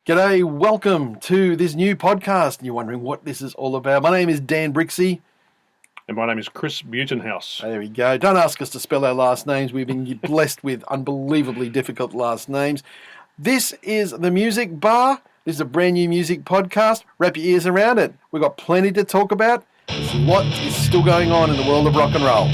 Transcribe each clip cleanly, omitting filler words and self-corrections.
G'day, welcome to this new podcast. And you're wondering what this is all about. My name is Dan Brixey. And my name is Chris Buitenhuis. There we go. Don't ask us to spell our last names. We've been blessed with unbelievably difficult last names. This is The Music Bar. This is a brand new music podcast. Wrap your ears around it. We've got plenty to talk about. There's a lot is still going on in the world of rock and roll.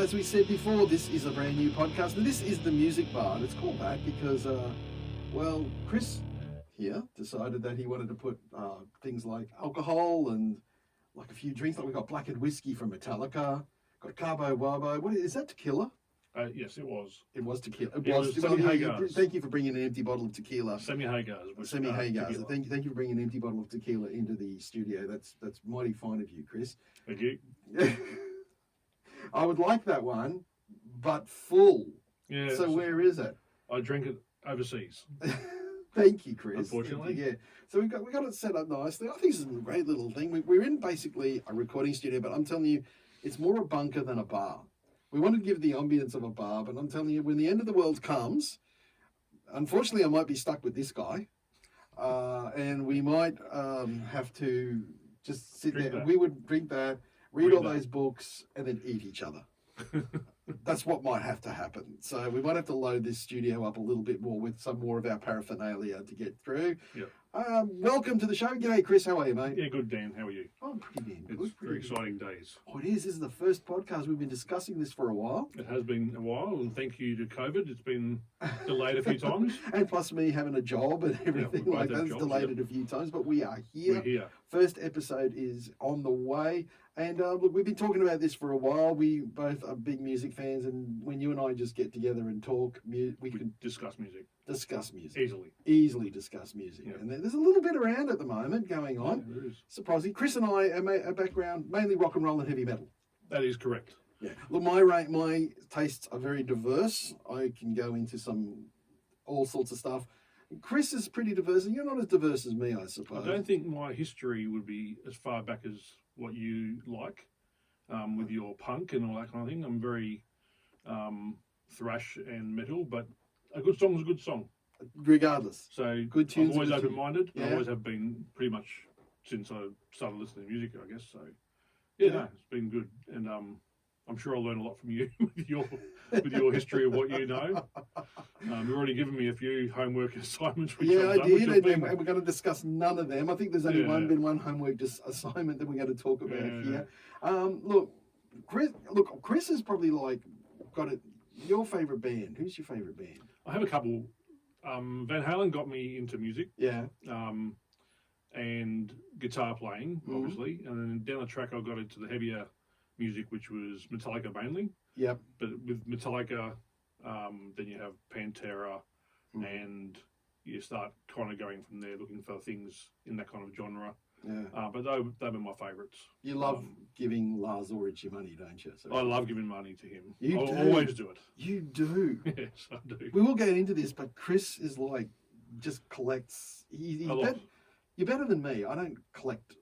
As we said before, this is a brand new podcast, and this is The Music Bar, and it's called that because, Chris here decided that he wanted to put things like alcohol and like a few drinks, like we got blackened whiskey from Metallica, got Cabo Wabo. What is that, tequila? Yes, it was. It was tequila. It was Semi-Hagar's. Thank you for bringing an empty bottle of tequila. Semi-Hagar's. Semi-Hagar's. Thank you for bringing an empty bottle of tequila into the studio. That's mighty fine of you, Chris. Thank you. I would like that one, but full. Yeah. So where is it? I drink it overseas. Thank you, Chris. Unfortunately. Yeah. So we got it set up nicely. I think this is a great little thing. We're in basically a recording studio, but I'm telling you, it's more a bunker than a bar. We want to give the ambience of a bar, but I'm telling you, when the end of the world comes, unfortunately, I might be stuck with this guy, and we might have to just sit there. We would drink that. Read all those books and then eat each other. That's what might have to happen. So we might have to load this studio up a little bit more with some more of our paraphernalia to get through. Yep. Welcome to the show. G'day, Chris. How are you, mate? Yeah, good, Dan. How are you? Oh, I'm pretty damn good. It's very exciting days. Oh, it is. This is the first podcast. We've been discussing this for a while. It has been a while, and thank you to COVID. It's been delayed a few times. And plus me having a job and everything like that. It's delayed it a few times, but we are here. We're here. First episode is on the way. And look, we've been talking about this for a while. We both are big music fans, and when you and I just get together and talk, we can discuss music. Discuss music. Easily discuss music. Yep. And there's a little bit around at the moment going on. Yeah, there is. Surprising. Chris and I, our background, mainly rock and roll and heavy metal. That is correct. Yeah. Look, my tastes are very diverse. I can go into all sorts of stuff. Chris is pretty diverse, and you're not as diverse as me, I suppose. I don't think my history would be as far back as what you like, with your punk and all that kind of thing. I'm very thrash and metal, but a good song is a good song. Regardless. So good tunes. I'm always open-minded. Yeah. I always have been pretty much since I started listening to music, I guess. So, no, it's been good. And I'm sure I'll learn a lot from you with your history of what you know. You've already given me a few homework assignments. I did, and we're going to discuss none of them. I think there's only one homework assignment that we're going to talk about here. Look, Chris is probably got it. Your favourite band? Who's your favourite band? I have a couple. Van Halen got me into music. Yeah. And guitar playing, obviously, and then down the track I got into the heavier music, which was Metallica mainly. Yep. But with Metallica, then you have Pantera, and you start kind of going from there, looking for things in that kind of genre. Yeah. But they were my favourites. You love giving Lars Ulrich your money, don't you? So I love giving money to him. I always do it. You do. Yes, I do. We will get into this, but Chris is just collects. You're better than me. I don't collect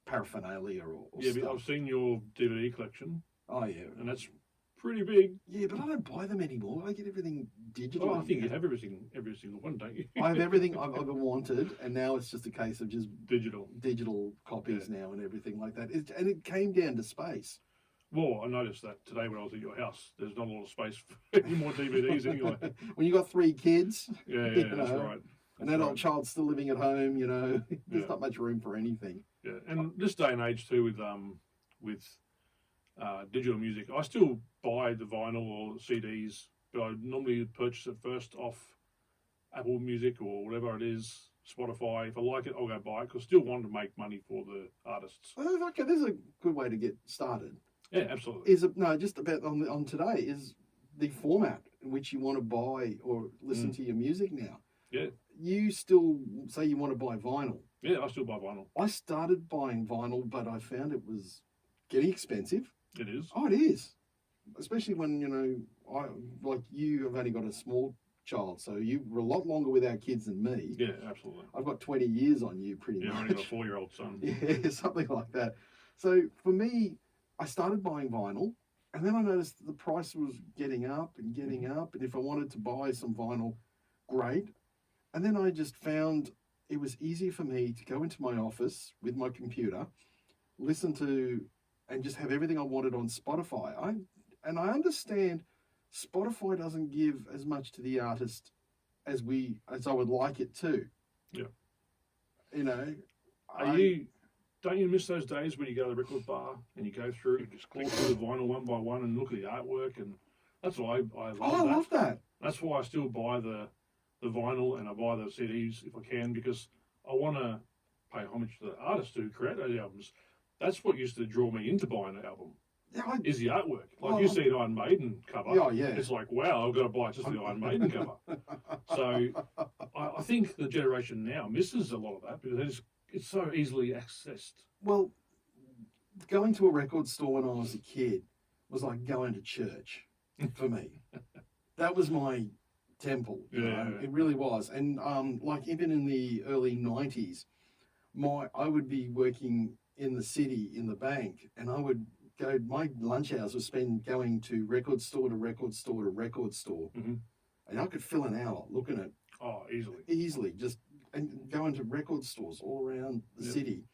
paraphernalia or stuff. But I've seen your DVD collection. Oh, yeah. And that's pretty big. Yeah, but I don't buy them anymore. I get everything digital. Oh, I think you have every single one, don't you? I have everything I've ever wanted, and now it's just a case of just digital copies now and everything like that. And it came down to space. Well, I noticed that today when I was at your house. There's not a lot of space for any more DVDs anyway. When you got 3 kids. Yeah, that's right. An adult child still living at home, there's not much room for anything. Yeah, and this day and age too, with digital music, I still buy the vinyl or CDs, but I normally purchase it first off Apple Music or whatever it is, Spotify. If I like it, I'll go buy it because I still want to make money for the artists. Okay, this is a good way to get started. Yeah, absolutely. Just about on today is the format in which you want to buy or listen to your music now. Yeah. You still say you want to buy vinyl. Yeah, I still buy vinyl. I started buying vinyl, but I found it was getting expensive. It is. Oh, it is. Especially when, you have only got a small child, so you were a lot longer without kids than me. Yeah, absolutely. I've got 20 years on you pretty Yeah, much. I've only got a 4-year-old son. Yeah, something like that. So for me, I started buying vinyl, and then I noticed the price was getting up and getting up, and if I wanted to buy some vinyl, great. And then I just found it was easier for me to go into my office with my computer, listen to, and just have everything I wanted on Spotify. I understand Spotify doesn't give as much to the artist as I would like it to. Yeah. Don't you miss those days when you go to the record bar and you go through and just click through the vinyl one by one and look at the artwork, and that's what I love. I love that. That's why I still buy the vinyl and I buy the CDs if I can, because I want to pay homage to the artists who create those albums. That's what used to draw me into buying an album. Yeah, is the artwork. Like you see an Iron Maiden cover, it's like, wow, I've got to buy just the Iron Maiden cover. So I think the generation now misses a lot of that because it's so easily accessed. Well, going to a record store when I was a kid was like going to church for me. That was my temple. It really was. And like even in the early 90s, I would be working in the city in the bank, and I would go, my lunch hours was spent going to record store to record store to record store. Mm-hmm. And I could fill an hour looking at easily just and going to record stores all around the city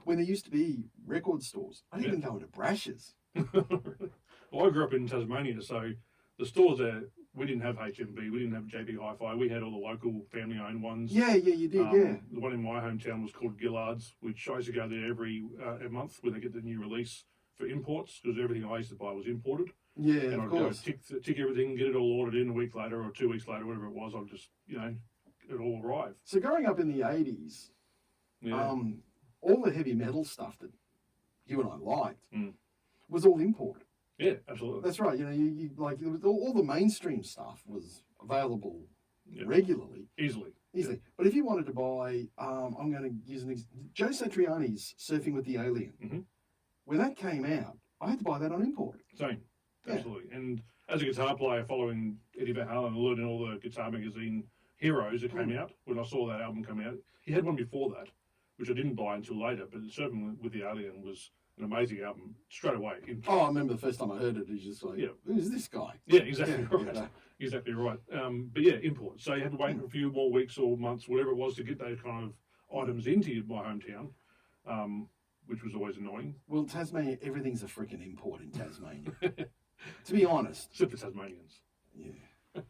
when there used to be record stores. I didn't even go into Brash's. Well, I grew up in Tasmania, so the stores there, we didn't have HMV, we didn't have JB Hi-Fi, we had all the local family-owned ones. Yeah, you did, The one in my hometown was called Gillard's, which I used to go there every month when they get the new release for imports, because everything I used to buy was imported. Yeah, and of I'd course. go tick everything, get it all ordered in a week later or 2 weeks later, whatever it was. I'd just, it all arrive. So growing up in the 80s, all the heavy metal stuff that you and I liked was all imported. Yeah, absolutely. That's right. You like all the mainstream stuff was available regularly, easily. But if you wanted to buy, I'm going to use Joe Satriani's "Surfing with the Alien." Mm-hmm. When that came out, I had to buy that on import. Same, absolutely. And as a guitar player, following Eddie Van Halen and learning all the Guitar Magazine heroes that came out, when I saw that album come out, he had one before that, which I didn't buy until later. But "Surfing with the Alien" was an amazing album straight away. I remember the first time I heard it. It's just like, who's this guy? Yeah, exactly right. Exactly right. But yeah, import. So you had to wait a few more weeks or months, whatever it was, to get those kind of items into my hometown, which was always annoying. Well, Tasmania, everything's a freaking import in Tasmania. To be honest. Except for Tasmanians. Yeah.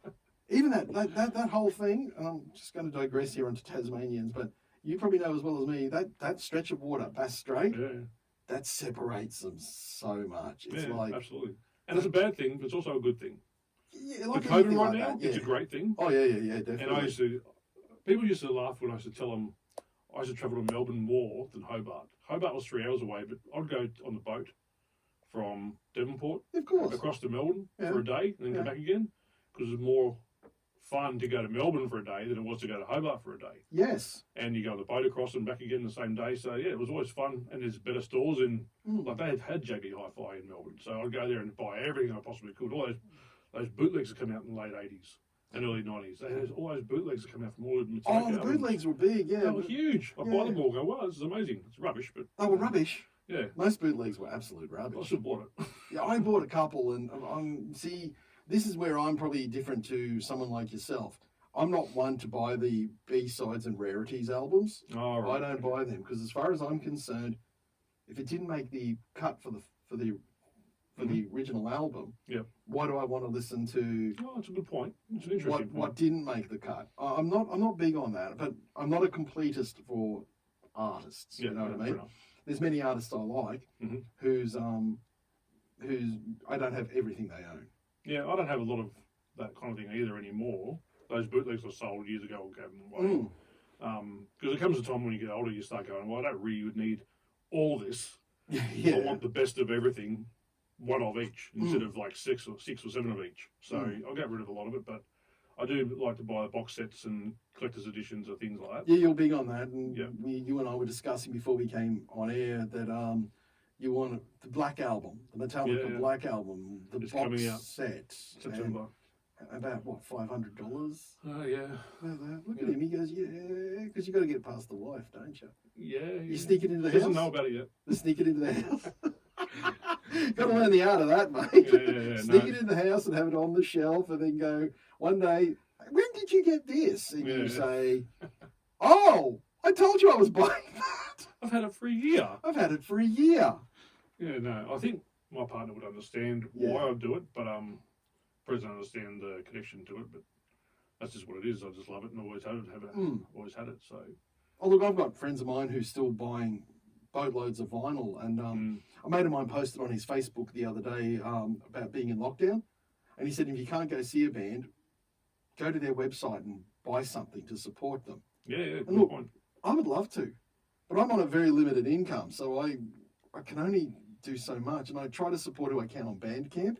Even that whole thing, and I'm just going to digress here onto Tasmanians, but you probably know as well as me, that stretch of water, Bass Strait, that separates them so much. It's absolutely. And it's a bad thing, but it's also a good thing. Yeah, like the COVID right now, it's a great thing. Oh, yeah, definitely. And people used to laugh when I used to tell them I used to travel to Melbourne more than Hobart. Hobart was 3 hours away, but I'd go on the boat from Devonport across to Melbourne for a day and then come back again, because it was more fun to go to Melbourne for a day than it was to go to Hobart for a day. Yes. And you go on the boat across and back again the same day. So, it was always fun. And there's better stores like they had JB Hi-Fi in Melbourne. So I'd go there and buy everything I possibly could. All those bootlegs that come out in the late 80s and early 90s. They had all those bootlegs that come out from all the Metallica albums. The bootlegs were big, They were huge. I buy them all and go, wow, this is amazing. It's rubbish, but... They were rubbish. Yeah. Most bootlegs were absolute rubbish. I still bought it. Yeah, I bought a couple, and see, this is where I'm probably different to someone like yourself. I'm not one to buy the B-sides and rarities albums. Oh, right. I don't buy them, because as far as I'm concerned, if it didn't make the cut for the original album, why do I want to listen to? Oh, that's a good point. It's an interesting point. What didn't make the cut? I'm not big on that, but I'm not a completist for artists. You know what I mean? There's many artists I like whose I don't have everything they own. Yeah, I don't have a lot of that kind of thing either anymore. Those bootlegs I sold years ago, I gave them away. Because there comes a time when you get older, you start going, well, I don't really need all this. I want the best of everything, one of each, instead of like six or seven of each. So I'll get rid of a lot of it, but I do like to buy the box sets and collector's editions or things like that. Yeah, you're big on that. And you and I were discussing before we came on air that You want the Black Album, the Metallica Yeah. Black Album, the It's box coming out set. September. And about what, $500? Oh yeah. Look at him. He goes, yeah, because you got to get past the wife, don't you? Yeah. You sneak it into the She house. doesn't know about it yet. The sneak it into the house. Got to learn the art of that, mate. Yeah. Sneak it in the house and have it on the shelf, and then go one day. When did you get this? And you say, "Oh, I told you I was buying that. I've had it for a year. I've had it for a year." Yeah, no. I think my partner would understand why I do it, but probably doesn't understand the connection to it. But that's just what it is. I just love it and always always had it. So. Oh look, I've got friends of mine who's still buying boatloads of vinyl, and a mate of mine posted on his Facebook the other day about being in lockdown, and he said if you can't go see a band, go to their website and buy something to support them. Yeah, and look, I would love to, but I'm on a very limited income, so I can only do so much, and I try to support who I can on Bandcamp.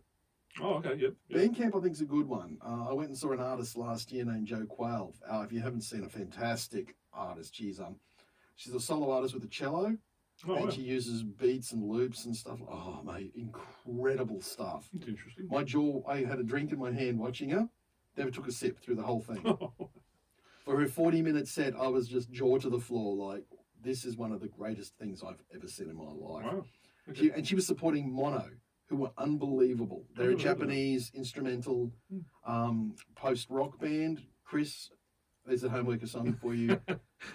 Oh, okay, yep. Bandcamp, I think, is a good one. I went and saw an artist last year named Joe Quayle. If you haven't seen a fantastic artist, she's a solo artist with a cello, and she uses beats and loops and stuff. Oh, mate, incredible stuff. That's interesting. I had a drink in my hand watching her. Never took a sip through the whole thing. For her 40-minute set, I was just jaw to the floor, like, this is one of the greatest things I've ever seen in my life. Wow. Okay. She was supporting Mono, who were unbelievable. They're a Japanese instrumental post-rock band. Chris, there's a homework assignment for you.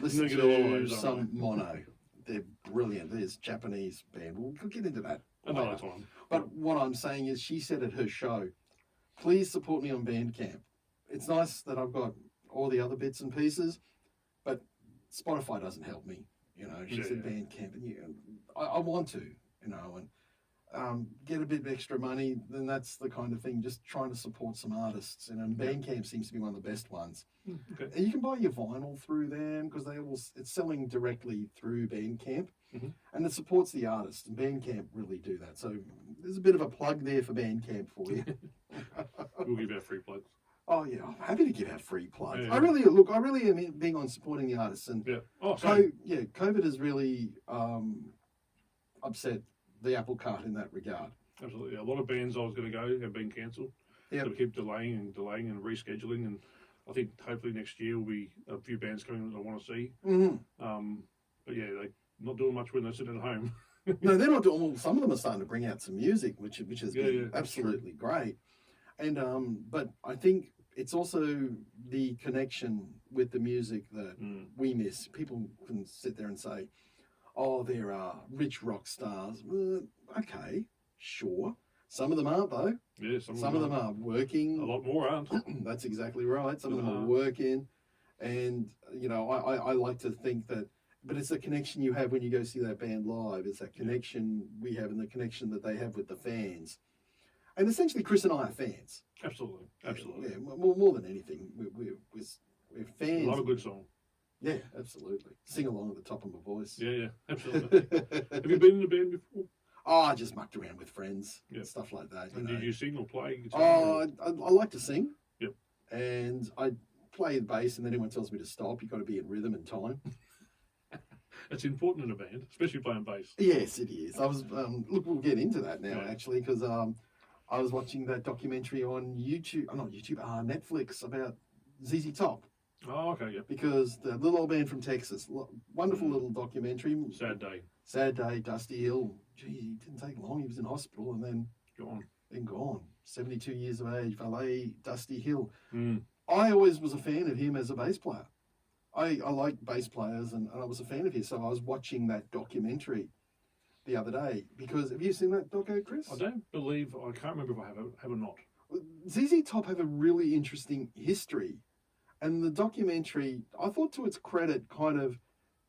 Listen to some Mono. They're brilliant. There's a Japanese band. We'll get into that another time. But what I'm saying is, she said at her show, please support me on Bandcamp. It's nice that I've got all the other bits and pieces, but Spotify doesn't help me. She said Bandcamp, and I want to, and get a bit of extra money. Then that's the kind of thing. Just trying to support some artists, and Bandcamp seems to be one of the best ones. Okay. And you can buy your vinyl through them because it's selling directly through Bandcamp, and it supports the artist. And Bandcamp really do that. So there's a bit of a plug there for Bandcamp for you. We'll give out free plugs. Oh yeah, I'm happy to give out free plugs. Yeah. I really am big on supporting the artists, and COVID has really upset the apple cart in that regard. Absolutely, a lot of bands I was going to go have been cancelled. Yep. So we keep delaying and rescheduling, and I think hopefully next year will be a few bands coming that I want to see. But yeah, they're not doing much when they sit at home. No, they're not doing. Well, some of them are starting to bring out some music, which has been absolutely great. And but I think it's also the connection with the music that we miss. People can sit there and say, "Oh, there are rich rock stars." Okay, sure. Some of them aren't, though. Yeah, some of them are working. A lot more aren't. That's exactly right. Some of them are working, and I like to think that. But it's the connection you have when you go see that band live. It's that connection we have, and the connection that they have with the fans. And essentially, Chris and I are fans. Absolutely. Yeah, more than anything, we're fans. Love a good song. Yeah, absolutely. Sing along at the top of my voice. Yeah, absolutely. Have you been in a band before? Oh, I just mucked around with friends, stuff like that. And did you sing or play guitar? Oh, I like to sing. Yep. And I play the bass, and then anyone tells me to stop. You've got to be in rhythm and time. It's important in a band, especially playing bass. Yes, it is. I was look, we'll get into that now actually, because I was watching that documentary on YouTube, not YouTube, Netflix about ZZ Top. Oh, okay, yeah. Because the little old band from Texas, wonderful little documentary. Sad day, Dusty Hill. Gee, he didn't take long. He was in hospital and then gone. 72 years of age, valet Dusty Hill. I always was a fan of him as a bass player. I like bass players, and I was a fan of his, so I was watching that documentary the other day. Because, have you seen that doco, Chris? I can't remember if I have or not. ZZ Top have a really interesting history. And the documentary, I thought to its credit,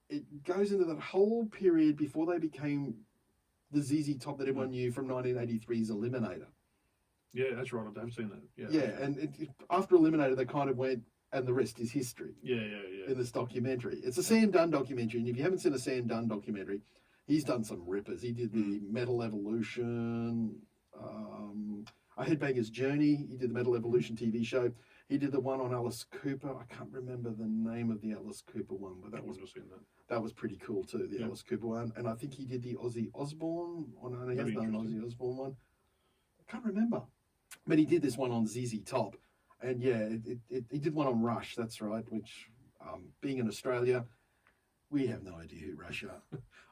it goes into that whole period before they became the ZZ Top that everyone knew from 1983's Eliminator. Yeah, that's right. I've seen that. Yeah, and after Eliminator, they kind of went, and the rest is history. Yeah. In this documentary. It's a Sam Dunn documentary, and if you haven't seen a Sam Dunn documentary, he's done some rippers. He did the Metal Evolution, A Headbanger's Journey. He did the Metal Evolution TV show. He did the one on Alice Cooper. I can't remember the name of the Alice Cooper one, but that was pretty cool too. The Alice Cooper one, and I think he did the Ozzy Osbourne. Oh no, he has done an Ozzy Osbourne one. I can't remember, but he did this one on ZZ Top, and yeah, he did one on Rush. That's right. Which, being in Australia, we have no idea who Rush are.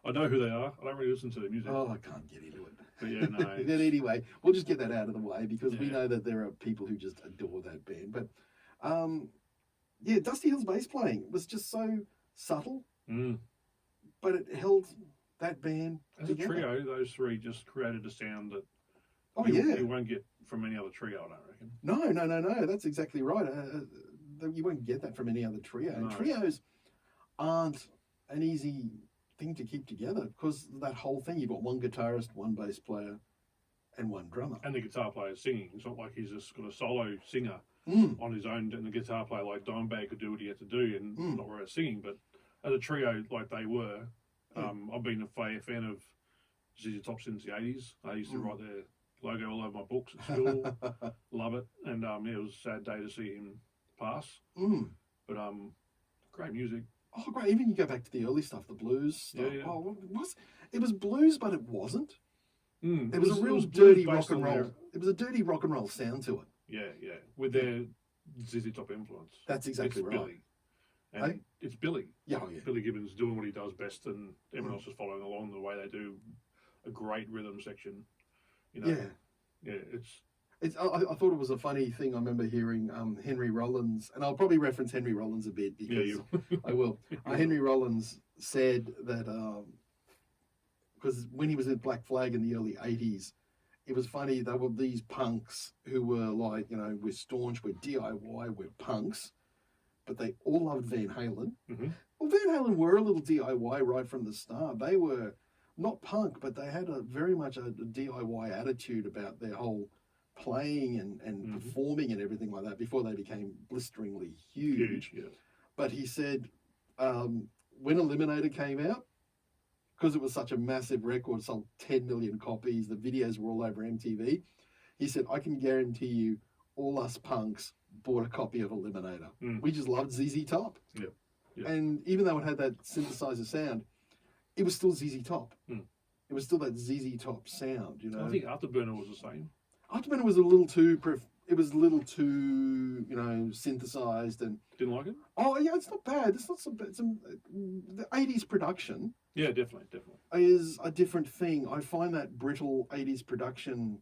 I know who they are. I don't really listen to their music. Oh, I can't get into it. But yeah, no. But anyway, we'll just get that out of the way because we know that there are people who just adore that band. But yeah, Dusty Hill's bass playing was just so subtle, but it held that band as together. a trio. Those three just created a sound that you won't get from any other trio. I don't reckon. No. That's exactly right. You won't get that from any other trio. No. Trios aren't an easy thing to keep together because that whole thing, you've got one guitarist, one bass player, and one drummer. And the guitar player singing. It's not like he's just got a solo singer on his own, and the guitar player like Dimebag could do what he had to do and not worry about singing. But as a trio like they were, I've been a fan of ZZ Top since the 80s. I used to write their logo all over my books at school. Love it. And it was a sad day to see him pass. But great music. Oh, great. Even you go back to the early stuff, the blues stuff. Yeah. Oh, it was blues, but it wasn't. It was a real it was dirty rock and roll. It was a dirty rock and roll sound to it. Yeah. With their ZZ Top influence. That's exactly right. Billy. And it's Billy. Yeah. Billy Gibbons doing what he does best, and everyone else is following along the way they do. A great rhythm section. I thought it was a funny thing. I remember hearing Henry Rollins, and I'll probably reference Henry Rollins a bit because I will. Henry Rollins said that because when he was in Black Flag in the early 80s, it was funny. There were these punks who were like, we're staunch, we're DIY, we're punks, but they all loved Van Halen. Well, Van Halen were a little DIY right from the start. They were not punk, but they had very much a DIY attitude about their whole playing and performing and everything like that before they became blisteringly huge. But he said when Eliminator came out, because it was such a massive record, sold 10 million copies, the videos were all over MTV, he said, I can guarantee you all us punks bought a copy of Eliminator. We just loved ZZ Top. And even though it had that synthesizer sound, it was still ZZ Top. It was still that ZZ Top sound, I think Afterburner was the same. Afterburner was a little too synthesized and didn't like it. Oh yeah, it's not bad. It's not so bad. The 80s production. Yeah, definitely. Is a different thing. I find that brittle 80s production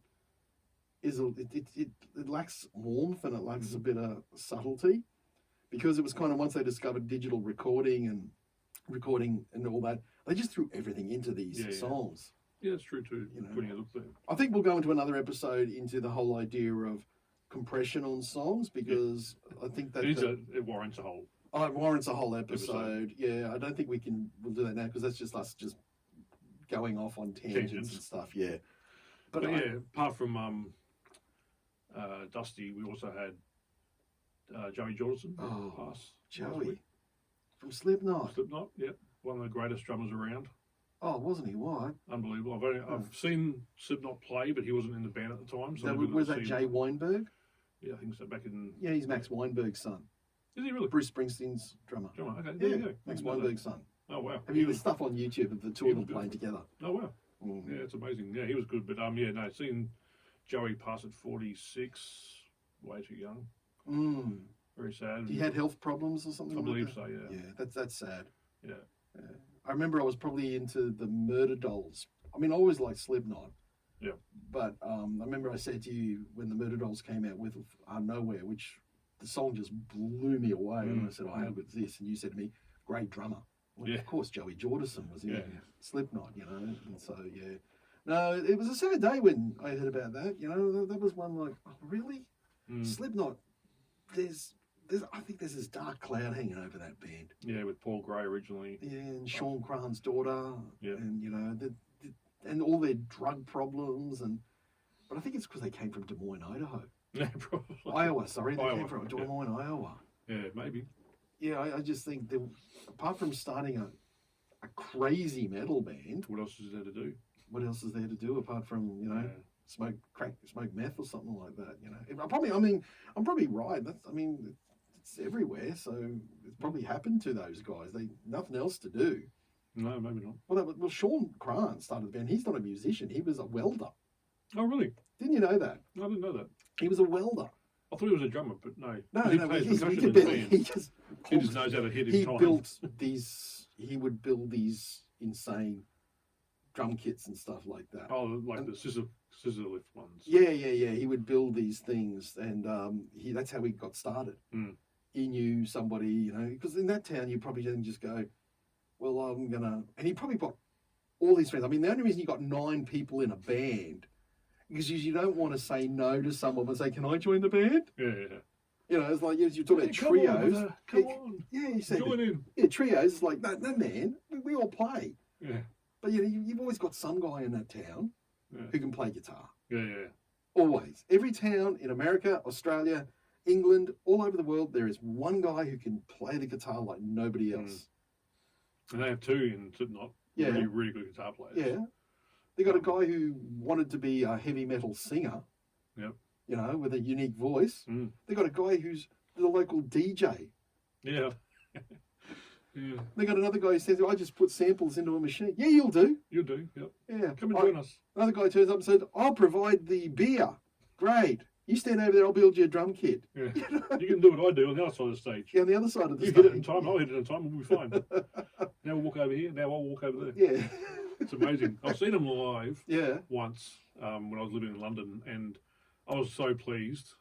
it lacks warmth and it lacks a bit of subtlety, because it was kind of once they discovered digital recording and all that, they just threw everything into these songs. Yeah, it's true too. Putting a look there. I think we'll go into another episode into the whole idea of compression on songs, because I think that it warrants a whole. Oh, it warrants a whole episode. Yeah, I don't think we'll do that now because that's just us just going off on tangents and stuff. Yeah, but apart from Dusty, we also had Joey Jordison pass. Joey from Slipknot. Yeah, one of the greatest drummers around. Oh, wasn't he? Why? Unbelievable. I've seen Slipknot play, but he wasn't in the band at the time. So was that Jay Weinberg? Yeah, I think so. Back in he's Max Weinberg's son. Is he really? Bruce Springsteen's drummer. Okay, there you go. Max Weinberg's son. Oh wow! Have you the stuff on YouTube of the two of them playing together? Oh wow! Yeah, it's amazing. Yeah, he was good, but seeing Joey pass at 46, way too young. Very sad. He had health problems or something. I believe so. Yeah. Yeah, that's sad. Yeah. I remember I was probably into the Murder Dolls. I mean, I always liked Slipknot. Yeah. But I remember I said to you when the Murder Dolls came out with Nowhere, which the song just blew me away. And I said, how good is this? And you said to me, great drummer. Well, of course, Joey Jordison was in Slipknot, And so, No, it was a sad day when I heard about that. That was one like, oh, really? Slipknot, I think there's this dark cloud hanging over that band. Yeah, with Paul Gray originally. Yeah, and Sean Cran's daughter. Yeah. And, and all their drug problems. But I think it's because they came from Des Moines, Idaho. Yeah, probably. Iowa, sorry. They came from Des Moines, Iowa. Yeah, maybe. Yeah, I just think that apart from starting a crazy metal band. What else is there to do? What else is there to do apart from, smoke crack, smoke meth or something like that. You know, I'm probably right. It's everywhere, so it's probably happened to those guys. They nothing else to do. No, maybe not. Well, Sean Grant started the band. He's not a musician. He was a welder. Oh, really? Didn't you know that? I didn't know that. He was a welder. I thought he was a drummer, but no. No, He no, plays he percussion in the band. he just knows how to hit in he time. built these. He would build these insane drum kits and stuff like that. Oh, like the scissor lift ones. Yeah. He would build these things, and that's how he got started. Mm. He knew somebody, you know, because in that town you probably didn't just go, well, I'm gonna, and he probably got all these friends. I mean, the only reason you got 9 people in a band because you don't want to say no to someone and say, "Can I join the band?" Yeah. You know, it's like you talk about trios. Come on. Yeah, you say join in. Yeah, trios. It's like no, man, we all play. Yeah. But you know, you've always got some guy in that town who can play guitar. Yeah. Always. Every town in America, Australia, England, all over the world, there is one guy who can play the guitar like nobody else. And they have 2 in Slipknot. Yeah. Really, really good guitar players. Yeah. They got a guy who wanted to be a heavy metal singer. Yep. You know, with a unique voice. Mm. They got a guy who's the local DJ. Yeah. Yeah. They got another guy who says, I just put samples into a machine. Yeah, you'll do. You do, yep. Yeah. Come and join us. Another guy turns up and said, I'll provide the beer. Great. You stand over there, I'll build you a drum kit. Yeah. You can do what I do on the other side of the stage. Yeah, on the other side of the You stage. hit it in time, I'll hit it in time, we'll be fine. Now we'll walk over here, now I'll walk over there. Yeah. It's amazing. I've seen them live Yeah. once when I was living in London, and I was so pleased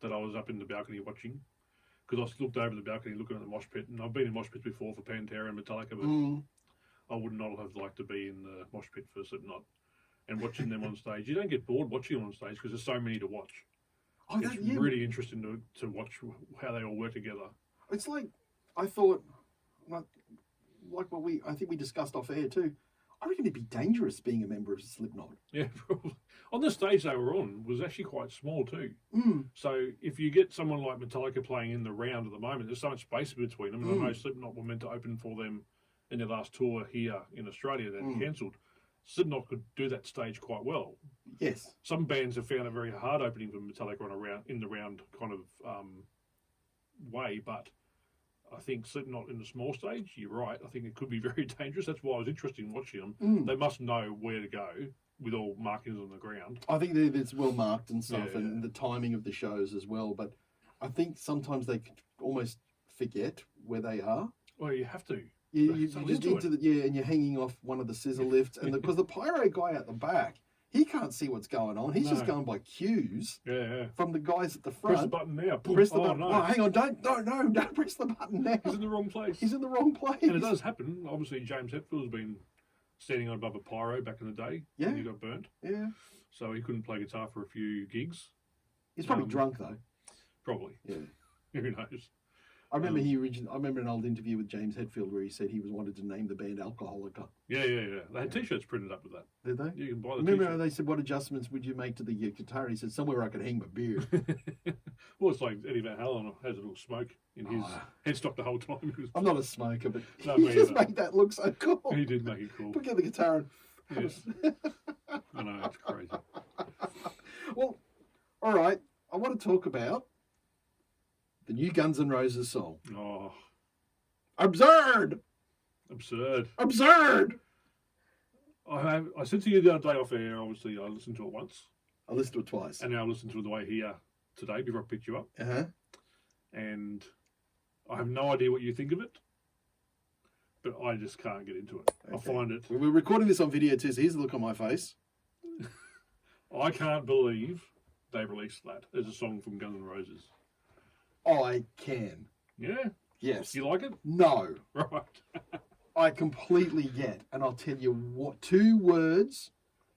that I was up in the balcony watching, because I looked over the balcony looking at the mosh pit, and I've been in mosh pits before for Pantera and Metallica, but I would not have liked to be in the mosh pit for Slipknot and watching them on stage. You don't get bored watching them on stage because there's so many to watch. Oh, It's really interesting to watch how they all work together. It's like, I thought, like what I think we discussed off air too. I reckon it'd be dangerous being a member of Slipknot. Yeah, probably. On the stage they were on was actually quite small too. Mm. So if you get someone like Metallica playing in the round at the moment, there's so much space between them. And I know Slipknot were meant to open for them in their last tour here in Australia that cancelled. Slipknot could do that stage quite well. Yes. Some bands have found it very hard opening for Metallica in the round kind of way, but I think Slipknot in the small stage, you're right. I think it could be very dangerous. That's why I was interested in watching them. They must know where to go with all markings on the ground. I think it's well marked and stuff, and the timing of the shows as well. But I think sometimes they could almost forget where they are. Well, you have to. You just into and you're hanging off one of the scissor lifts, and because the pyro guy at the back, he can't see what's going on. He's just going by cues from the guys at the front. Press the button now. Press the button. No. Oh, hang on! Don't press the button now. He's in the wrong place. He's in the wrong place. And it does happen. Obviously, James Hetfield's been standing above a pyro back in the day. Yeah. When he got burnt. Yeah. So he couldn't play guitar for a few gigs. He's probably drunk though. Probably. Yeah. Who knows? I remember I remember an old interview with James Hetfield where he said he wanted to name the band Alcoholica. Yeah. They had T-shirts printed up with that. Did they? You can buy the Remember T-shirt. how they said, what adjustments would you make to the guitar? He said, somewhere I could hang my beard. Well, it's like Eddie Van Halen has a little smoke in his headstock the whole time. I'm not a smoker, but No, he me just either. made that look so cool. He did make it cool. Put the guitar and... Yes. I know, it's crazy. Well, all right. I want to talk about the new Guns N' Roses song. Oh, Absurd! absurd. Absurd! I said to you the other day off air, obviously, I listened to it once. I listened to it twice. And now I listened to it the way here today before I picked you up. Uh-huh. And I have no idea what you think of it, but I just can't get into it. Okay. I find it... We're recording this on video too, so here's the look on my face. I can't believe they released that as a song from Guns N' Roses. I can. Yeah? Yes. You like it? No. Right. I completely get. And I'll tell you what 2 words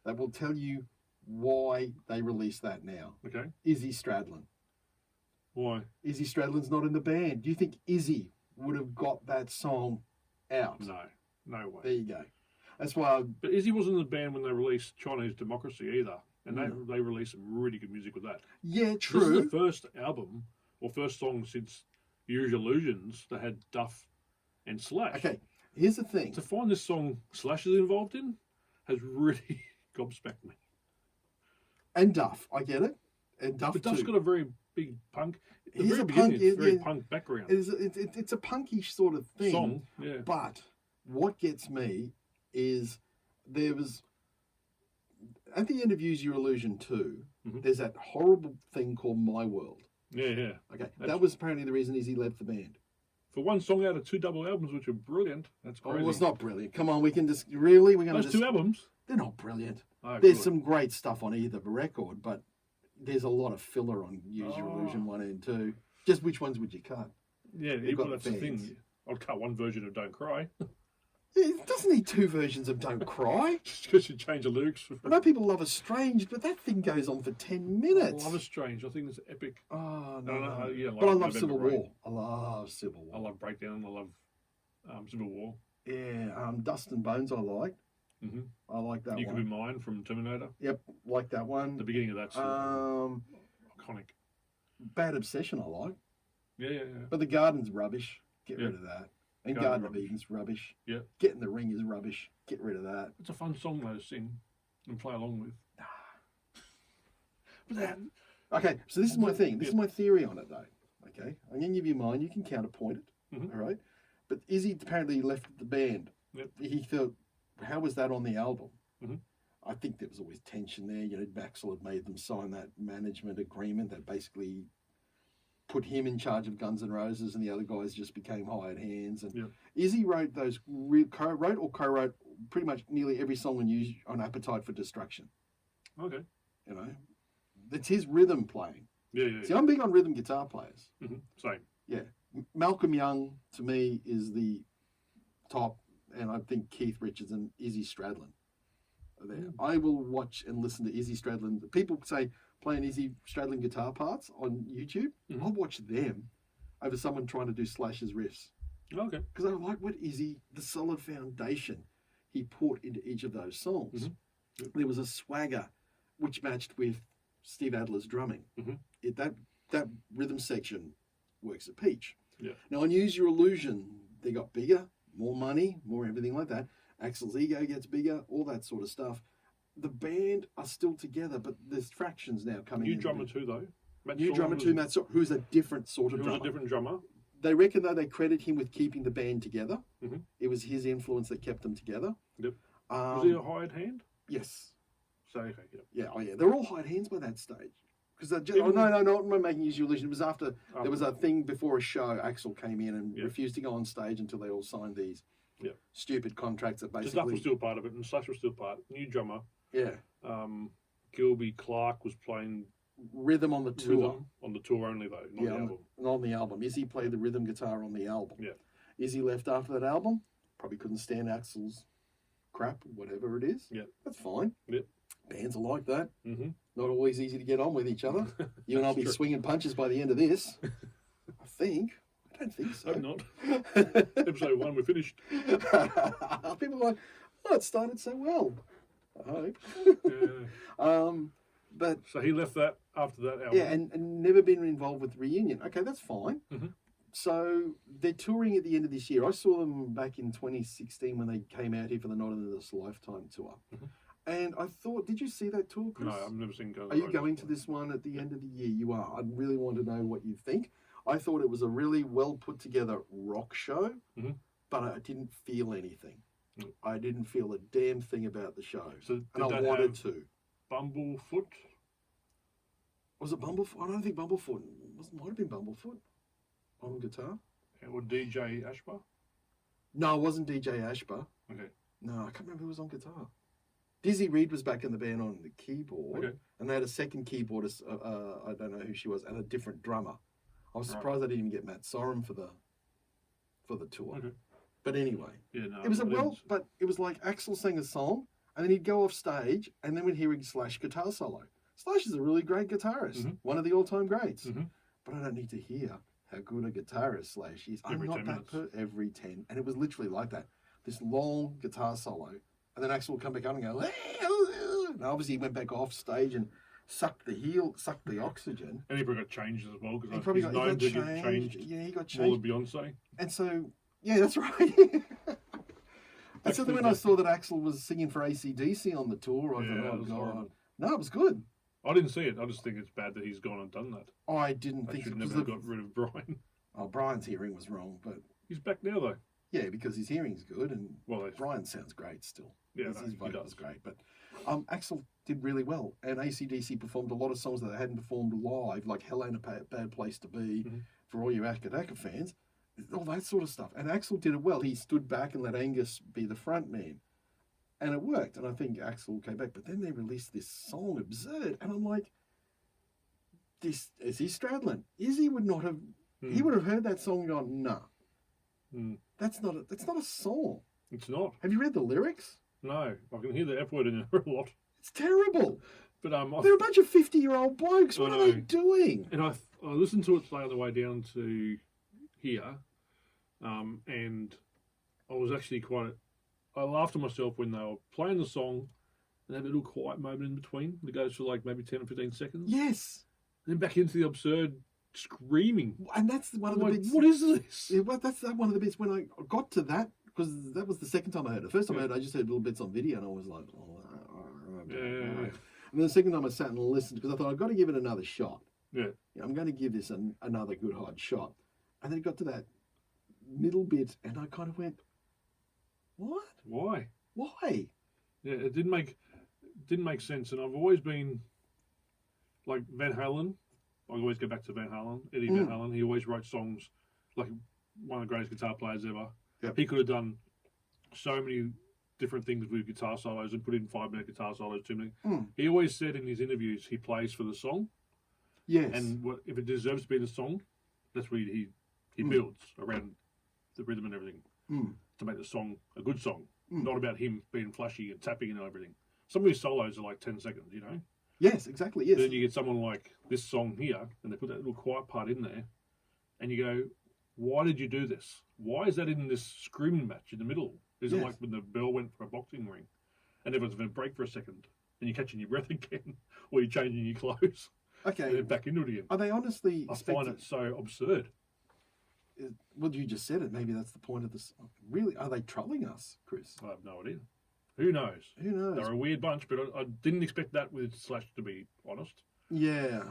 that will tell you why they released that now. Okay. Izzy Stradlin. Why? Izzy Stradlin's not in the band. Do you think Izzy would have got that song out? No. No way. There you go. That's why But Izzy wasn't in the band when they released Chinese Democracy either. And they released some really good music with that. Yeah, true. This is the first album, or first song since Use Illusions that had Duff and Slash. Okay, here's the thing. To find this song Slash is involved in has really gobsmacked me. And Duff, I get it. And Duff But Duff's too. got a very big punk. The He's very a beginning, punk, it's very yeah. punk background. It's a punkish sort of thing. Song, yeah. But what gets me is there was, at the end of Use Your Illusion 2, there's that horrible thing called My World. Yeah. Okay, that was apparently the reason Izzy left the band. For one song out of 2 double albums, which are brilliant. That's crazy. Oh, well, it's not brilliant. Come on, we can just really we're going to Those 2 albums. They're not brilliant. Oh, There's good. some great stuff on either record, but there's a lot of filler on Use Your Illusion 1 and 2. Just which ones would you cut? Yeah, You've well, got that's the fans. thing. I'd cut one version of Don't Cry. It doesn't need 2 versions of Don't Cry. Just because you change the lyrics. I know people love Estranged, but that thing goes on for 10 minutes. Love is Strange. I think it's epic. Oh, No, no. yeah, But I love November Civil Rain. War. I love Civil War. I love Breakdown. I love Civil War. Yeah, Dust and Bones I liked. Mm-hmm. I like that You one. Could Be Mine from Terminator. Yep, like that one. The beginning of that's Um, iconic. Bad Obsession I like. Yeah. But The Garden's rubbish. Get Yeah. rid of that. And Garden Garden of rubbish. Eden's rubbish. Yeah. Get in the Ring is rubbish. Get rid of that. It's a fun song though to sing and play along with. But that, Okay, so this is my thing. This Yeah. is my theory on it, though. Okay, I'm going to give you mine. You can counterpoint it. Mhm. All right. But Izzy apparently left the band. Yep. He thought, how was that on the album? Mhm. I think there was always tension there. You know, Maxwell had made them sign that management agreement that basically put him in charge of Guns N' Roses, and the other guys just became hired hands. And Yep. Izzy wrote co-wrote pretty much nearly every song on Appetite for Destruction. okay. You know, it's his rhythm playing. Yeah. See, I'm big on rhythm guitar players. Same. Yeah. Malcolm Young, to me, is the top, and I think Keith Richards and Izzy Stradlin are there. I will watch and listen to Izzy Stradlin. People say playing Izzy Stradlin guitar parts on YouTube. I'll watch them over someone trying to do Slash's riffs. Okay. Because I like what Izzy, the solid foundation he put into each of those songs. Yep. There was a swagger which matched with Steve Adler's drumming. That rhythm section works a peach. Yeah. Now on Use Your Illusion, they got bigger, more money, more everything like that. Axl's ego gets bigger, all that sort of stuff. The band are still together, but there's fractions now coming in. New drummer too, though. New drummer too, Matt, who's a different sort of Who was drummer. a different drummer. They reckon, though, they credit him with keeping the band together. Mhm. It was his influence that kept them together. Yep. Was he a hired hand? Yes. So, okay, yep. Yeah, oh yeah. They're all hired hands by that stage. Because Even- not making Use Your Illusion. It was after, Oh, there was a thing before a show, Axl came in and Yeah. refused to go on stage until they all signed these Yeah. stupid contracts that Duff basically... was still part of it, and Slash was still part. New drummer. Yeah. Gilby Clark was playing Rhythm on the tour. rhythm on the tour only, though, not the album. Not on the album. Izzy played the rhythm guitar on the album. Yeah. Izzy left after that album. Probably couldn't stand Axl's crap, whatever it is. Yeah. That's fine. Yep. Bands are like that. Mm-hmm. Not always easy to get on with each other. You and I'll be True. swinging punches by the end of this. I think. I don't think so. Hope not. Episode 1, we're finished. People are like, oh, it started so well. I hope. Yeah. But So he left that after that album. yeah, and never been involved with Reunion. Okay, that's fine. Mhm. So they're touring at the end of this year. I saw them back in 2016 when they came out here for the Not Another This Lifetime tour. And I thought, did you see that tour, Chris? No, I've never seen Guns Are N' you Roses going to play. this one at the end of the year? You are. I really want to know what you think. I thought it was a really well put together rock show, Mhm. but I didn't feel anything. Mm. I didn't feel a damn thing about the show. So and did I that wanted have to. Bumblefoot? Was it Bumblefoot? I don't think Bumblefoot. Might have been Bumblefoot on guitar. Or DJ Ashba? No, it wasn't DJ Ashba. Okay. No, I can't remember who was on guitar. Dizzy Reed was back in the band on the keyboard, Okay. and they had a second keyboardist. I don't know who she was, and a different drummer. I was Right. surprised they didn't even get Matt Sorum for the tour. Okay. But anyway, Yeah, no. it was I didn't- but it was like Axl sang a song, and then he'd go off stage, and then we'd hear a Slash guitar solo. Slash is a really great guitarist, Mhm. one of the all-time greats. Mhm. But I don't need to hear how good a guitarist Slash is. I'm Every not 10 that minutes. every 10. And it was literally like that. This long guitar solo. And then Axl would come back on and go, and obviously he went back off stage and sucked the oxygen. And he probably got changed as well, He because probably he's got, known he to got get changed. changed Yeah, he got more changed. than Beyonce. And so, yeah, that's right. And so then when I saw that Axl was singing for AC/DC on the tour, I Yeah, thought, that oh, was God. horrible. No, it was good. I didn't see it. I just think it's bad that he's gone and done that. I didn't They think should so, never 'cause have got rid of Brian. Oh, Brian's hearing was wrong, but He's back now, though. yeah, because his hearing's good, and Well, Brian sounds great still. yeah, his no, his he vocal's does. great, but Axel did really well, and AC/DC performed a lot of songs that they hadn't performed live, like "Hell Ain't a Bad Place to Be," Mhm. for all you Akadaka fans, all that sort of stuff. And Axel did it well. He stood back and let Angus be the front man, and it worked. And I think Axel came back, but then they released this song, Absurd, and I'm like, this is he Stradlin? Izzy would not have. He would have heard that song and gone, nah, that's not a song. It's not. Have you read the lyrics? No, I can hear the F word in there a lot. It's terrible. But They're a bunch of 50-year-old blokes. What are they doing? And I listened to it today on the way down to here, and I was actually I laughed at myself when they were playing the song and have a little quiet moment in between that goes for like maybe 10 or 15 seconds. Yes. And then back into the absurd screaming. And that's one of the bits. What is this? Yeah, well, that's one of the bits when I got to that, because that was the second time I heard it. The first time I heard it, I just heard little bits on video, and I was like, Yeah. And then the second time I sat and listened, because I thought, I've got to give it another shot. Yeah. I'm going to give this another good hard shot. And then it got to that middle bit, and I kind of went, what? Why? Why? Yeah, it didn't make sense. And I've always been like Van Halen. I always go back to Van Halen, Eddie Van Halen. He always wrote songs, like one of the greatest guitar players ever. Yep. He could have done so many different things with guitar solos and put in 5-minute guitar solos, 2 minutes. He always said in his interviews he plays for the song. Yes. And if it deserves to be the song, that's where he builds around the rhythm and everything to make the song a good song. Not about him being flashy and tapping and everything. Some of his solos are like 10 seconds, you know? Yes, exactly, yes. Then you get someone like this song here, and they put that little quiet part in there, and you go, why did you do this? Why is that in this screaming match in the middle? Is it like when the bell went for a boxing ring, and everyone's going to break for a second, and you're catching your breath again, or you're changing your clothes, okay, and then back into it again? Are they honestly... I find it so absurd. Well, you just said it. Maybe that's the point of this. Really, are they trolling us, Chris? I have no idea. Who knows? Who knows? They're a weird bunch, but I didn't expect that with Slash, to be honest. Yeah.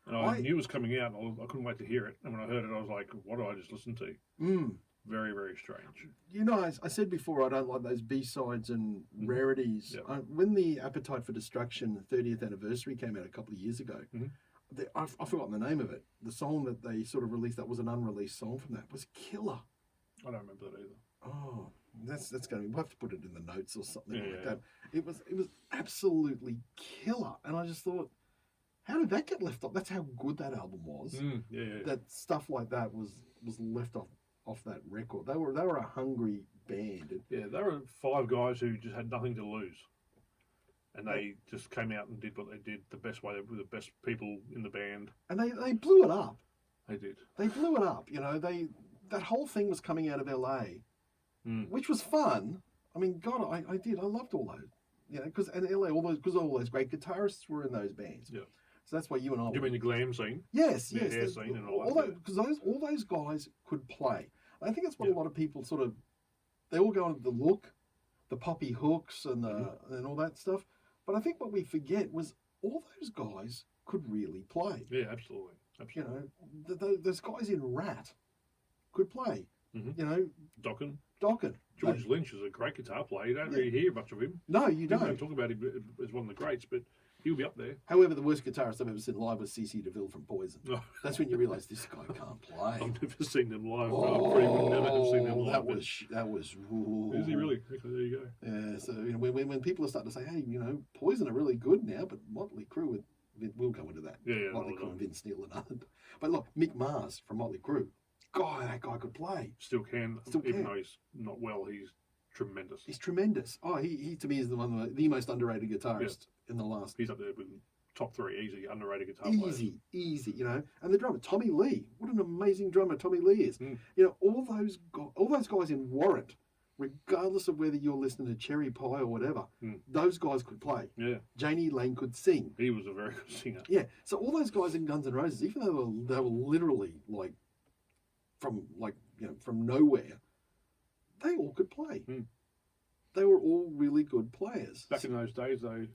And I knew it was coming out, and I couldn't wait to hear it. And when I heard it, I was like, what did I just listen to? Very, very strange. You know, I said before, I don't like those B-sides and rarities. Yep. When the Appetite for Destruction 30th anniversary came out a couple of years ago, I've forgotten the name of it. The song that they sort of released, that was an unreleased song from that, was killer. I don't remember that either. Oh, that's going to be... We'll have to put it in the notes or something like Yeah. that. It was absolutely killer. And I just thought, how did that get left off? That's how good that album was. Yeah. That stuff like that was left off that record. They were a hungry band. Yeah, they were 5 guys who just had nothing to lose. And they just came out and did what they did the best way. They were the best people in the band. And they blew it up. They did. They blew it up. You know, that whole thing was coming out of LA, which was fun. I mean, God, I did. I loved all those. You know, because in LA, all those great guitarists were in those bands. Yeah. So that's why you and I. You mean the glam scene? Yes, the yes. hair scene and all that. Because all those guys could play. I think that's what a lot of people sort of. They all go into the look, the poppy hooks and and all that stuff. But I think what we forget was all those guys could really play. Yeah, absolutely. You know, those guys in Rat could play. You know, Dokken. George Lynch is a great guitar player. You don't really hear much of him. No, you People don't. talk about him as one of the greats, but he'll be up there. However, the worst guitarist I've ever seen live was C.C. DeVille from Poison. Oh. That's when you realise this guy can't play. I've never seen them live. I probably would never have seen them live. That was. Ooh. Is he really? Okay, there you go. Yeah. So you know, when people are starting to say, hey, you know, Poison are really good now, but Motley Crue we'll go into that. Yeah. Motley Crue and Vince Neil and other. But look, Mick Mars from Motley Crue. God, that guy could play. Still can. Even though he's not well, he's tremendous. He's tremendous. Oh, he to me is the most underrated guitarist in the last. He's up there with top 3 easy underrated guitar players. Easy, you know. And the drummer, Tommy Lee. What an amazing drummer Tommy Lee is. You know, all those guys in Warrant, regardless of whether you're listening to Cherry Pie or whatever, those guys could play. Yeah. Janie Lane could sing. He was a very good singer. Yeah. So all those guys in Guns N' Roses, even though they were literally from nowhere, they all could play. They were all really good players. Back in those days, though,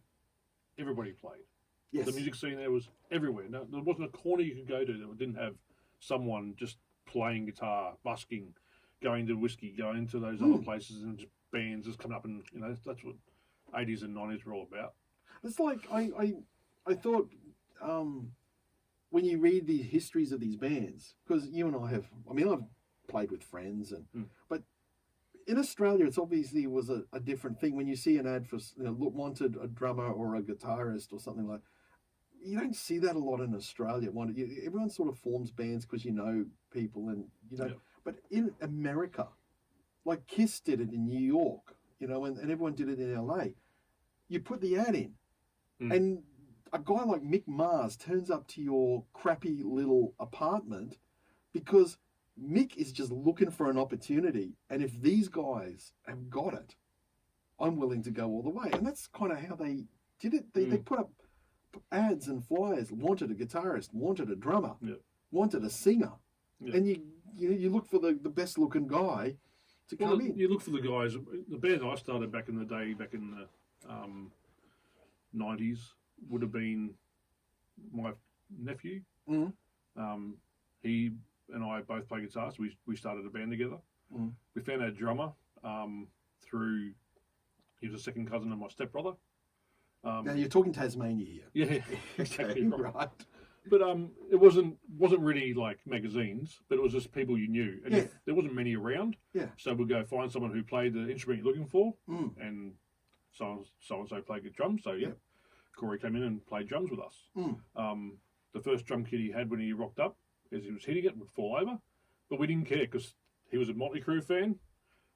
everybody played. Yes. The music scene there was everywhere. No, there wasn't a corner you could go to that didn't have someone just playing guitar, busking, going to whiskey, going to those other places, and just bands just coming up, and that's what 80s and 90s were all about. It's like I thought when you read the histories of these bands, because you and I have, I mean, I've played with friends, but in Australia, it's obviously was a different thing. When you see an ad for wanted a drummer or a guitarist or something like, you don't see that a lot in Australia. Everyone sort of forms bands because you know people, and But in America, like Kiss did it in New York, and everyone did it in LA. You put the ad in, and a guy like Mick Mars turns up to your crappy little apartment because Mick is just looking for an opportunity. And if these guys have got it, I'm willing to go all the way. And that's kind of how they did it. They put up ads and flyers, wanted a guitarist, wanted a drummer, wanted a singer. And you look for the best looking guy to come in. You look for the guys. The band I started back in the day, back in the 90s, would have been my nephew. He and I both play guitar, so we started a band together. We found our drummer through, he was a second cousin of my stepbrother. Now you're talking Tasmania here. Yeah, exactly right. But it wasn't really like magazines, but it was just people you knew. And if there wasn't many around, so we'd go find someone who played the instrument you're looking for, and so and so played the drums. So Corey came in and played drums with us. The first drum kit he had when he rocked up, as he was hitting it, would fall over, but we didn't care because he was a Motley Crue fan,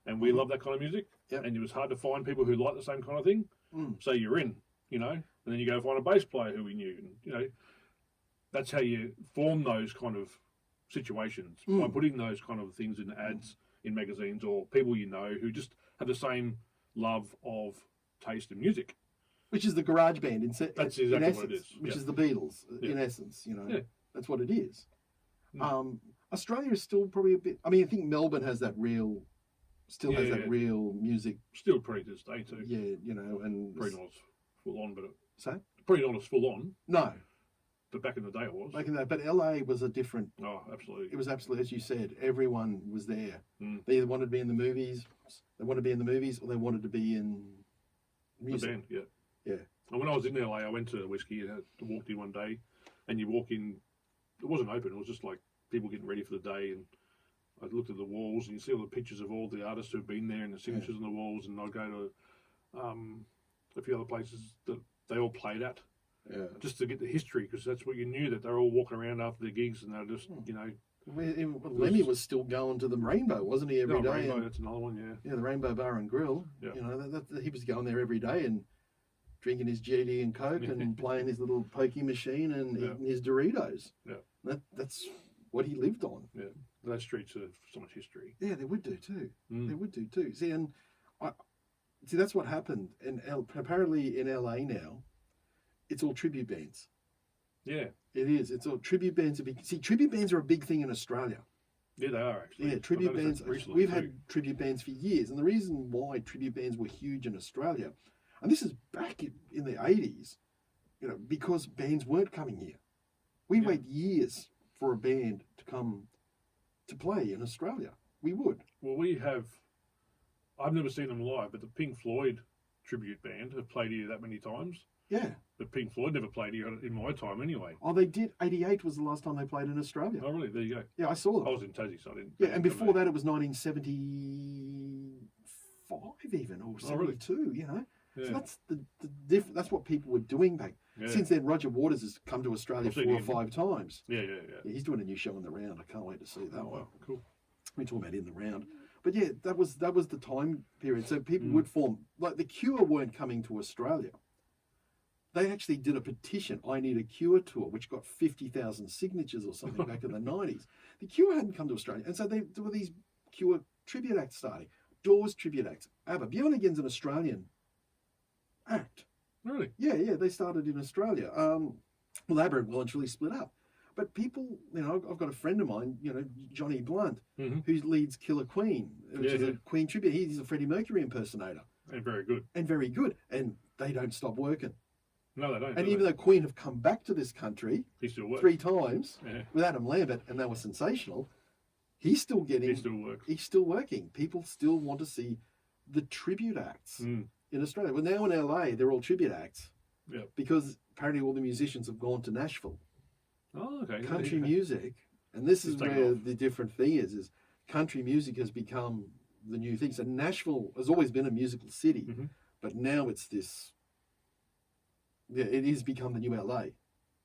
and we love that kind of music. And it was hard to find people who like the same kind of thing. So you're in, and then you go find a bass player who we knew, and that's how you form those kind of situations, by putting those kind of things in ads in magazines, or people who just have the same love of taste in music. Which is the garage band that's exactly in essence, what it is. Which is the Beatles in essence, That's what it is. Australia is still probably a bit, I mean, I think Melbourne has that real music. Still pretty to this day too. Yeah, and pretty not as full on, but pretty not as full on. No. But back in the day it was. But LA was a different. Oh, absolutely. It was absolutely, as you said, everyone was there. They either wanted to be in the movies, or they wanted to be in music. The band, yeah. And when I was in LA, I went to Whiskey and I walked in one day, and you walk in, it wasn't open, it was just like people getting ready for the day, and I looked at the walls, and you see all the pictures of all the artists who've been there and the signatures on the walls, and I'd go to a few other places that they all played at. Just to get the history, because that's what you knew, that they're all walking around after their gigs and they're just, Lemmy was still going to the Rainbow, wasn't he, every day? Rainbow, that's another one, Yeah, the Rainbow Bar and Grill. Yeah. He was going there every day and drinking his GD and Coke and playing his little pokey machine and eating his Doritos. Yeah. That's what he lived on. Yeah. Those streets have so much history. Yeah, they would do too. They would do too. See, and that's what happened. And apparently in LA now, it's all tribute bands. Yeah. It is. It's all tribute bands. Tribute bands are a big thing in Australia. Yeah, they are actually. Yeah, tribute bands. We've had tribute bands for years. And the reason why tribute bands were huge in Australia, and this is back in the 80s, because bands weren't coming here. We wait years for a band to come to play in Australia. We would. Well, I've never seen them live, but the Pink Floyd tribute band have played here that many times. Yeah. But Pink Floyd never played here in my time anyway. Oh, they did. 88 was the last time they played in Australia. Oh, really? There you go. Yeah, I saw them. I was in Tassie, so I didn't. Yeah, and before that it was 1975 even, or 72, Yeah. So that's that's what people were doing back. Yeah. Since then, Roger Waters has come to Australia 4 or 5 times. Yeah. He's doing a new show in the Round. I can't wait to see that one. Wow, cool. We're talking about in the Round. But yeah, that was the time period. So people would form, like the Cure weren't coming to Australia. They actually did a petition, I Need a Cure tour, which got 50,000 signatures or something back in the 90s. The Cure hadn't come to Australia. And so there were these Cure tribute acts starting. Doors tribute acts. ABBA. Bjorn Again's an Australian act. Really? Yeah, they started in Australia. Well, ABBA eventually split up. But people, I've got a friend of mine, Johnny Blunt, who leads Killer Queen, which is a Queen tribute. He's a Freddie Mercury impersonator. And very good. And they don't stop working. No, they don't. And do even they? though Queen have come back to this country He still works. 3 times Yeah. with Adam Lambert, and they were sensational, he's still getting. He still works. He's still working. People still want to see the tribute acts Mm. in Australia. Well, now in LA, they're all tribute acts. Yeah. Because apparently all the musicians have gone to Nashville. Oh, okay. Country music, and this is It's taken where off. the different thing is country music has become the new thing. So Nashville has always been a musical city, Mhm. but now it's this. Yeah, it has become the new LA.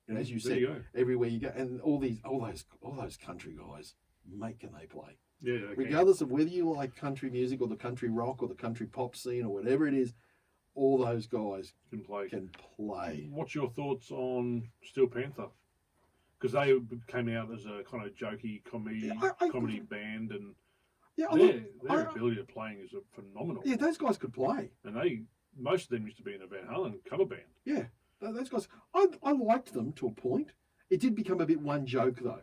And as you There said, you go. everywhere you go, and all those country guys, mate, can they play? Yeah, okay. Regardless of whether you like country music or the country rock or the country pop scene or whatever it is, all those guys Can play. can play. What's your thoughts on Steel Panther? Because they came out as a kind of jokey comedy Yeah, comedy band, and Yeah, their ability to playing is phenomenal. yeah, those guys could play. And most of them used to be in a Van Halen cover band. Yeah, those guys. I liked them to a point. It did become a bit one joke though.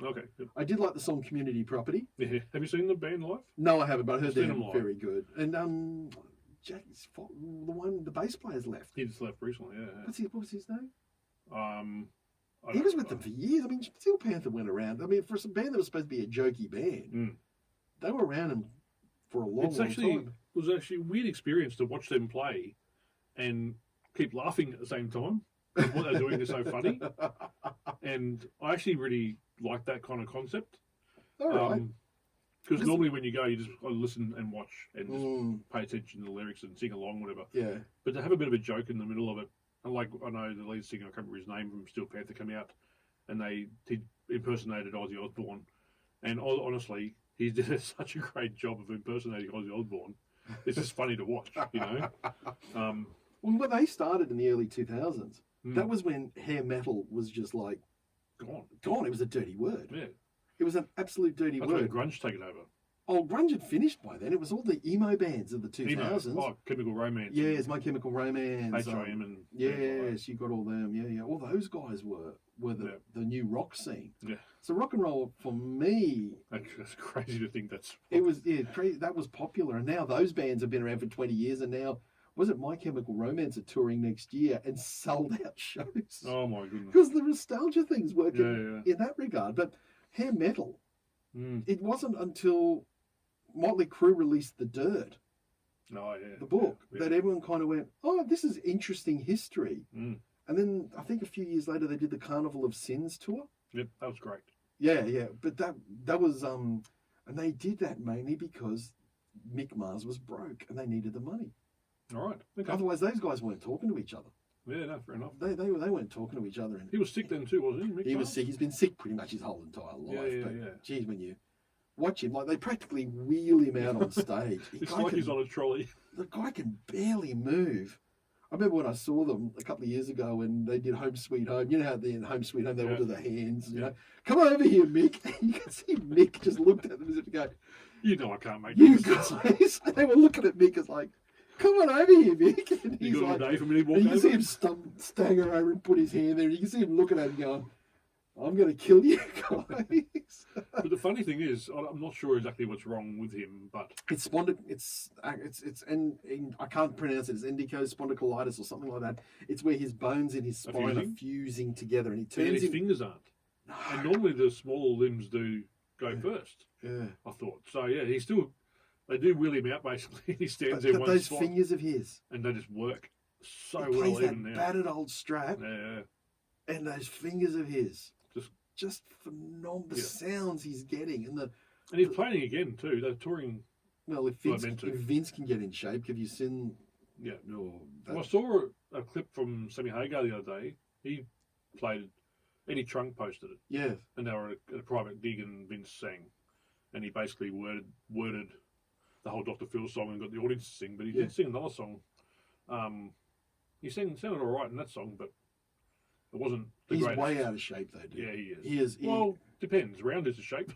Okay. Good. I did like the song "Community Property." Yeah. Have you seen the band live? No, I haven't, but I heard I've they're seen them live. very good. And the bass player's left. He just left recently. Yeah. What was his name? I He don't was know. with them for years. I mean, Steel Panther went around. I mean, for some band that was supposed to be a jokey band, Mm. they were around for a long, It time. was actually a weird experience to watch them play and keep laughing at the same time. What they're doing is so funny, and I actually really like that kind of concept. All right. Because normally when you go, you just listen and watch and just Mm, pay attention to the lyrics and sing along, whatever. yeah. But to have a bit of a joke in the middle of it, and like I know the lead singer, I can't remember his name, from Steel Panther came out, and he impersonated Ozzy Osbourne, and honestly, he did such a great job of impersonating Ozzy Osbourne. It's just funny to watch, you know. Well, when they started in the early 2000s, Mm. that was when hair metal was just like Gone. It was a dirty word. Yeah. It was an absolute dirty That's when word. grunge taken over. Oh, grunge had finished by then. It was all the emo bands of the 2000s. Emo, Chemical Romance. Yes, My Chemical Romance. H.I.M. and Yes, you got all them. Yeah, yeah. All those guys were the new rock scene. Yeah. So rock and roll for me, That's crazy to think that's. it was crazy. That was popular, and now those bands have been around for 20 years, and now was it My Chemical Romance are touring next year and sold out shows Oh my goodness. because the nostalgia thing's working Yeah. in that regard. But hair metal, Mm. it wasn't until Motley Crue released The Dirt, No, yeah. the book, Yeah. that everyone kind of went, "Oh, this is interesting history." Mm. And then I think a few years later they did the Carnival of Sins tour. Yep, that was great. Yeah, yeah, but that was and they did that mainly because Mick Mars was broke and they needed the money. All right. Okay. Otherwise, those guys weren't talking to each other. Yeah, no, fair enough. They weren't talking to each other. And He was sick then too, wasn't he? Mick he was Mars? sick. He's been sick pretty much his whole entire life. Yeah, but yeah. geez, when you watch him, like they practically wheel him out on stage. It's like he's on a trolley. The guy can barely move. I remember when I saw them a couple of years ago when they did Home Sweet Home. You know how in Home Sweet Home they all do the hands. You know, come over here, Mick. You can see Mick just looked at them as if to go, You know I can't make "You this. guys." And they were looking at Mick as like, "Come on over here, Mick." And he's You got like, all day for me to walk and you can over? see him stagger over and put his hand there. You can see him looking at him going, "I'm going to kill you guys." But the funny thing is, I'm not sure exactly what's wrong with him, but It's and I can't pronounce it. It's endospondylolitis or something like that. It's where his bones in his spine are fusing together, and he and turns his fingers aren't. And normally the smaller limbs do go first. Yeah, I thought so. Yeah, he still. They do wheel him out basically. He stands there but one those spot, fingers of his, and they just work so he well plays that even now. battered old strap, Yeah, and those fingers of his, Just- just phenomenal. The Yeah. sounds he's getting, and and he's playing again too. They're touring. if Vince can get in shape, have you seen? Yeah. No, Well, I saw a clip from Sammy Hagar the other day. He played. Eddie Trunk posted it, yeah. and they were at a private gig, and Vince sang, and he basically worded the whole Dr. Phil song and got the audience to sing. But he did sing another song. He sounded all right in that song, but it wasn't the He's greatest. way out of shape, though, dude. Yeah, he is. He is. Well, depends. Round is a shape.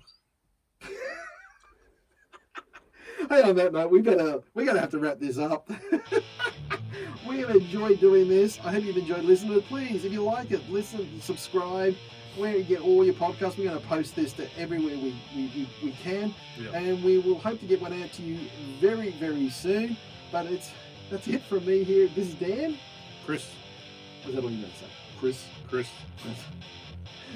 Hey, on that note, we're gonna have to wrap this up. We have enjoyed doing this. I hope you've enjoyed listening to it. Please, if you like it, listen, subscribe. Where you get all your podcasts, we're going to post this to everywhere we can, Yeah. and we will hope to get one out to you very, very soon. But that's it from me here. This is Dan, Chris. Was that all you going to say? Chris? Chris. Chris.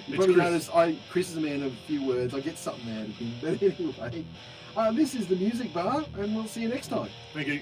You It's probably Chris. noticed Chris is a man of a few words. I get something out of him. But anyway, this is the Music Bar, and we'll see you next time. Thank you.